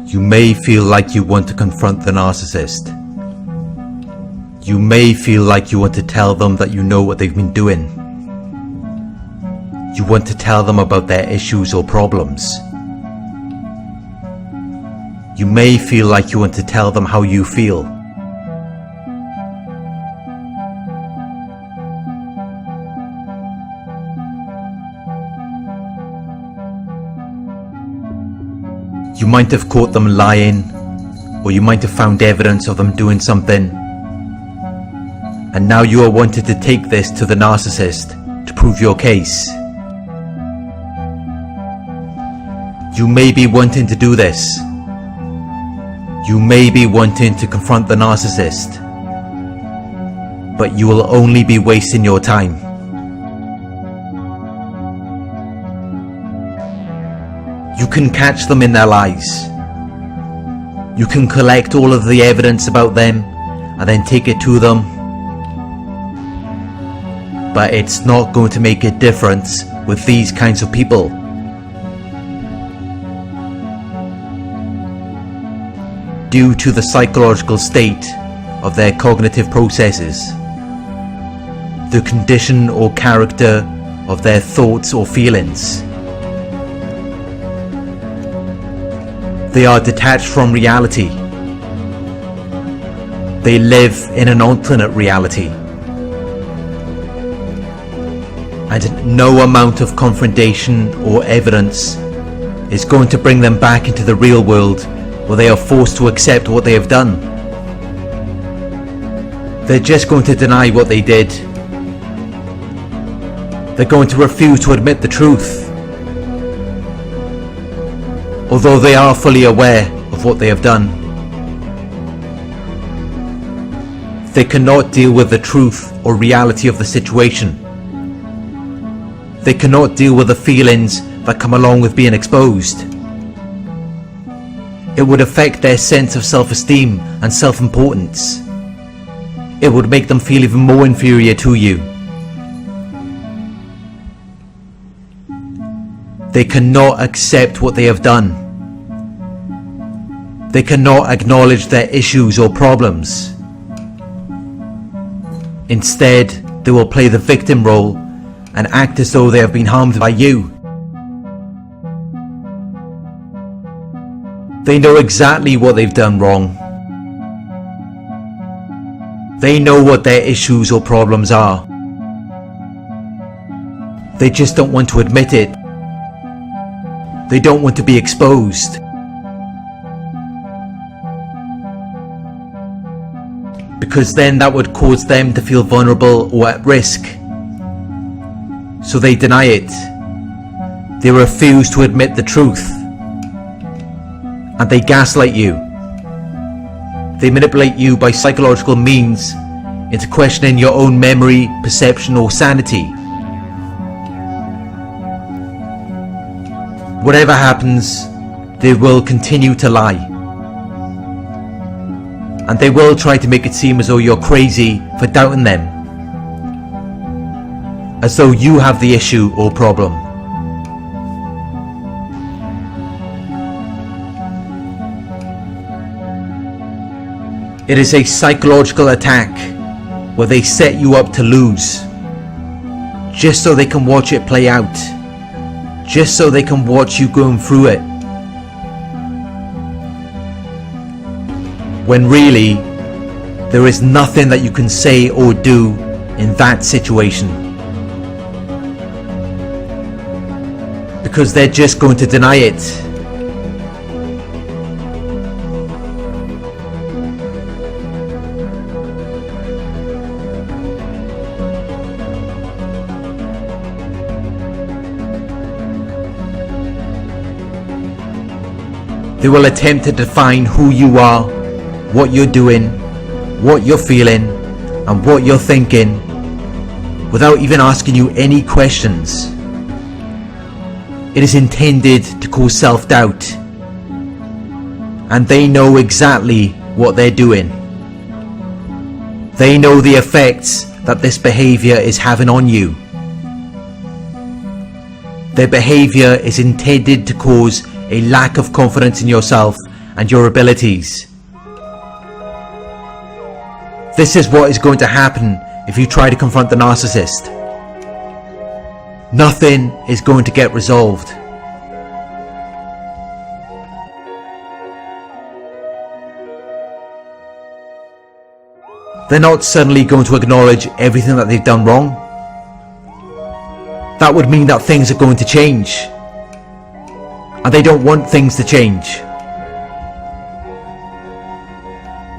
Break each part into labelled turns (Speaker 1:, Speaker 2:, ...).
Speaker 1: You may feel like you want to confront the narcissist. You may feel like you want to tell them that you know what they've been doing. You want to tell them about their issues or problems. You may feel like you want to tell them how you feel. You might have caught them lying, or you might have found evidence of them doing something, and now you are wanting to take this to the narcissist to prove your case. You may be wanting to do this. You may be wanting to confront the narcissist, but you will only be wasting your time. You can catch them in their lies. You can collect all of the evidence about them and then take it to them. But it's not going to make a difference with these kinds of people. Due to the psychological state of their cognitive processes, the condition or character of their thoughts or feelings. They are detached from reality. They live in an alternate reality. And no amount of confrontation or evidence is going to bring them back into the real world where they are forced to accept what they have done. They're just going to deny what they did. They're going to refuse to admit the truth. Although they are fully aware of what they have done. They cannot deal with the truth or reality of the situation. They cannot deal with the feelings that come along with being exposed. It would affect their sense of self-esteem and self-importance. It would make them feel even more inferior to you. They cannot accept what they have done. They cannot acknowledge their issues or problems. Instead, they will play the victim role and act as though they have been harmed by you. They know exactly what they've done wrong. They know what their issues or problems are. They just don't want to admit it. They don't want to be exposed. Because then that would cause them to feel vulnerable or at risk. So they deny it. They refuse to admit the truth. And they gaslight you. They manipulate you by psychological means into questioning your own memory, perception or sanity. Whatever happens, they will continue to lie. And they will try to make it seem as though you're crazy for doubting them. As though you have the issue or problem. It is a psychological attack where they set you up to lose. Just so they can watch it play out. Just so they can watch you going through it. When really, there is nothing that you can say or do in that situation. Because they're just going to deny it. They will attempt to define who you are, what you're doing, what you're feeling, and what you're thinking, without even asking you any questions. It is intended to cause self-doubt, and they know exactly what they're doing. They know the effects that this behavior is having on you. Their behavior is intended to cause a lack of confidence in yourself and your abilities. This is what is going to happen if you try to confront the narcissist. Nothing is going to get resolved. They're not suddenly going to acknowledge everything that they've done wrong. That would mean that things are going to change. And they don't want things to change.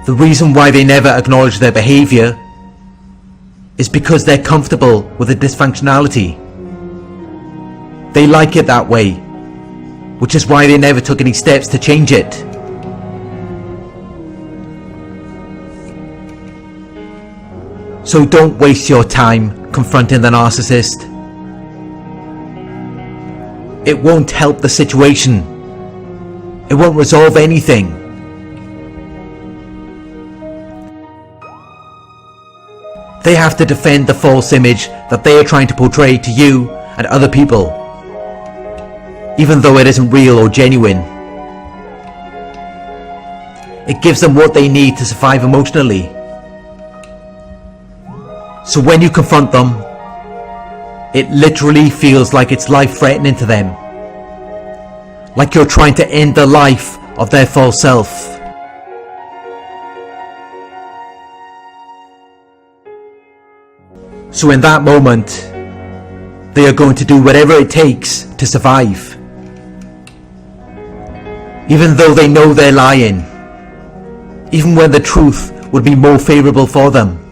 Speaker 1: The reason why they never acknowledge their behaviour is because they're comfortable with the dysfunctionality. They like it that way, which is why they never took any steps to change it. So don't waste your time confronting the narcissist. It won't help the situation. It won't resolve anything. They have to defend the false image that they are trying to portray to you and other people, even though it isn't real or genuine. It gives them what they need to survive emotionally. So when you confront them, it literally feels like it's life-threatening to them. Like you're trying to end the life of their false self. So in that moment, they are going to do whatever it takes to survive. Even though they know they're lying. Even when the truth would be more favourable for them.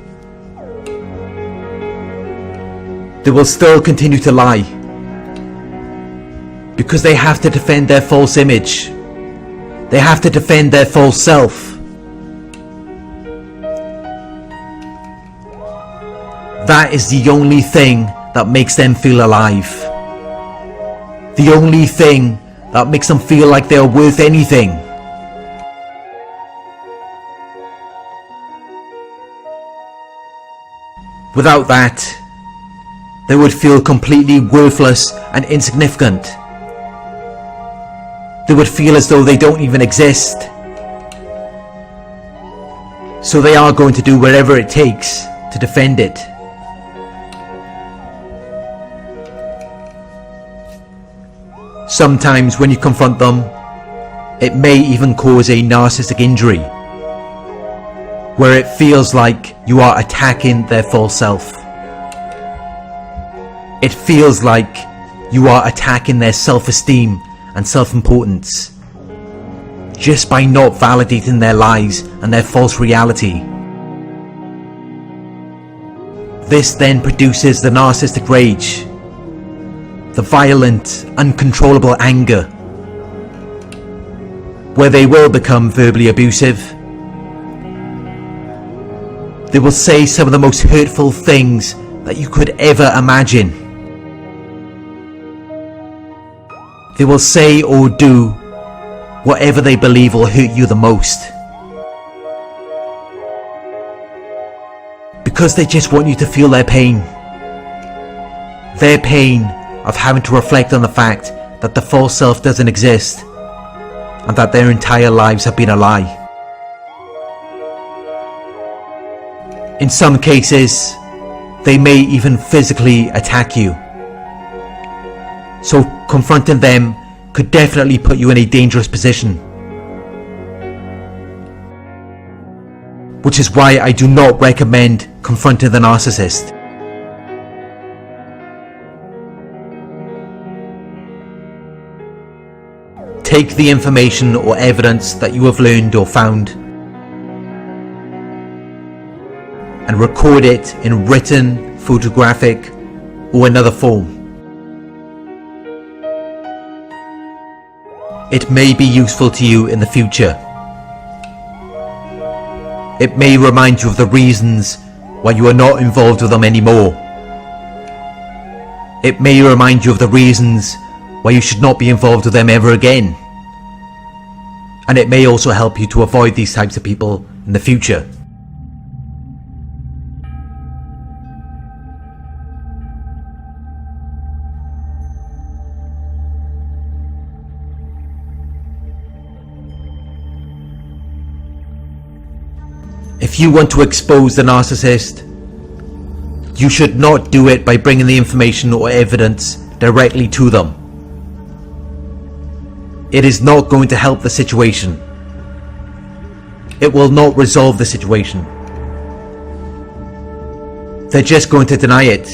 Speaker 1: They will still continue to lie. Because they have to defend their false image. They have to defend their false self. That is the only thing that makes them feel alive. The only thing that makes them feel like they are worth anything. Without that, they would feel completely worthless and insignificant. They would feel as though they don't even exist. So they are going to do whatever it takes to defend it. Sometimes when you confront them, it may even cause a narcissistic injury, where it feels like you are attacking their false self. It feels like you are attacking their self-esteem and self-importance, just by not validating their lies and their false reality. This then produces the narcissistic rage, the violent, uncontrollable anger, where they will become verbally abusive. They will say some of the most hurtful things that you could ever imagine. They will say or do whatever they believe will hurt you the most. Because they just want you to feel their pain. Their pain of having to reflect on the fact that the false self doesn't exist and that their entire lives have been a lie. In some cases, they may even physically attack you. So confronting them could definitely put you in a dangerous position. Which is why I do not recommend confronting the narcissist. Take the information or evidence that you have learned or found and record it in written, photographic, or another form. It may be useful to you in the future. It may remind you of the reasons why you are not involved with them anymore. It may remind you of the reasons why you should not be involved with them ever again. And it may also help you to avoid these types of people in the future. If you want to expose the narcissist, you should not do it by bringing the information or evidence directly to them. It is not going to help the situation. It will not resolve the situation. They're just going to deny it.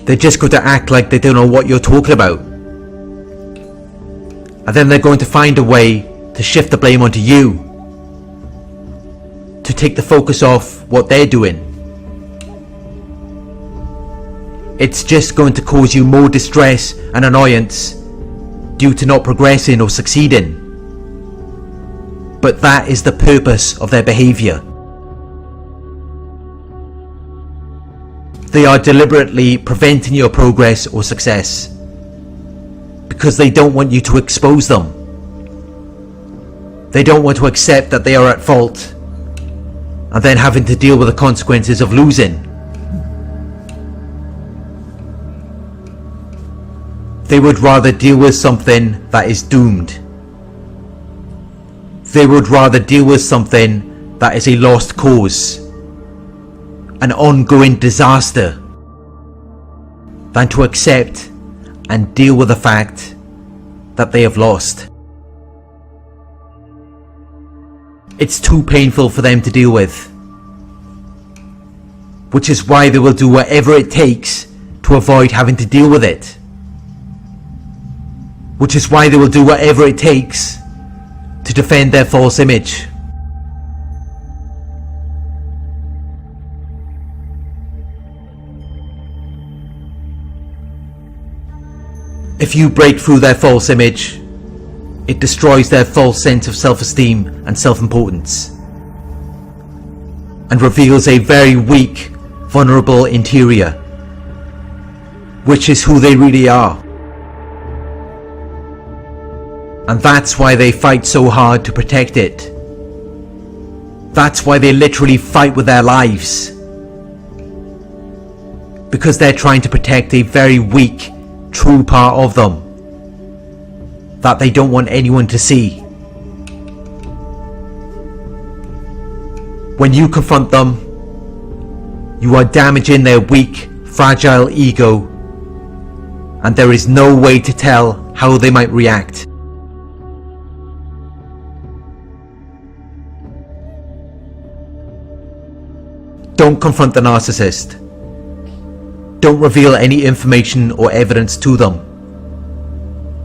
Speaker 1: They're just going to act like they don't know what you're talking about. And then they're going to find a way to shift the blame onto you, to take the focus off what they're doing. It's just going to cause you more distress and annoyance due to not progressing or succeeding. But that is the purpose of their behaviour. They are deliberately preventing your progress or success because they don't want you to expose them. They don't want to accept that they are at fault and then having to deal with the consequences of losing. They would rather deal with something that is doomed. They would rather deal with something that is a lost cause, an ongoing disaster, than to accept and deal with the fact that they have lost. It's too painful for them to deal with, which is why they will do whatever it takes to avoid having to deal with it. Which is why they will do whatever it takes to defend their false image. If you break through their false image, it destroys their false sense of self-esteem and self-importance, and reveals a very weak, vulnerable interior, which is who they really are. And that's why they fight so hard to protect it. That's why they literally fight with their lives. Because they're trying to protect a very weak, true part of them that they don't want anyone to see. When you confront them, you are damaging their weak, fragile ego, and there is no way to tell how they might react. Don't confront the narcissist. Don't reveal any information or evidence to them.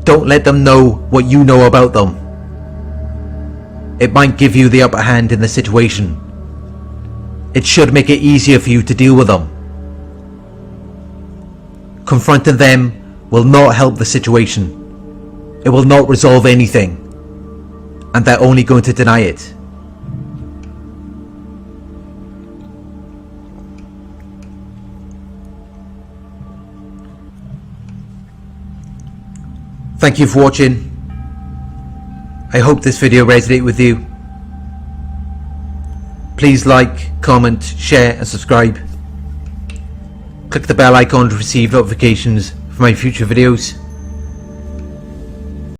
Speaker 1: Don't let them know what you know about them. It might give you the upper hand in the situation. It should make it easier for you to deal with them. Confronting them will not help the situation. It will not resolve anything, and they're only going to deny it. Thank you for watching. I hope this video resonated with you. Please like, comment, share and subscribe. Click the bell icon to receive notifications for my future videos.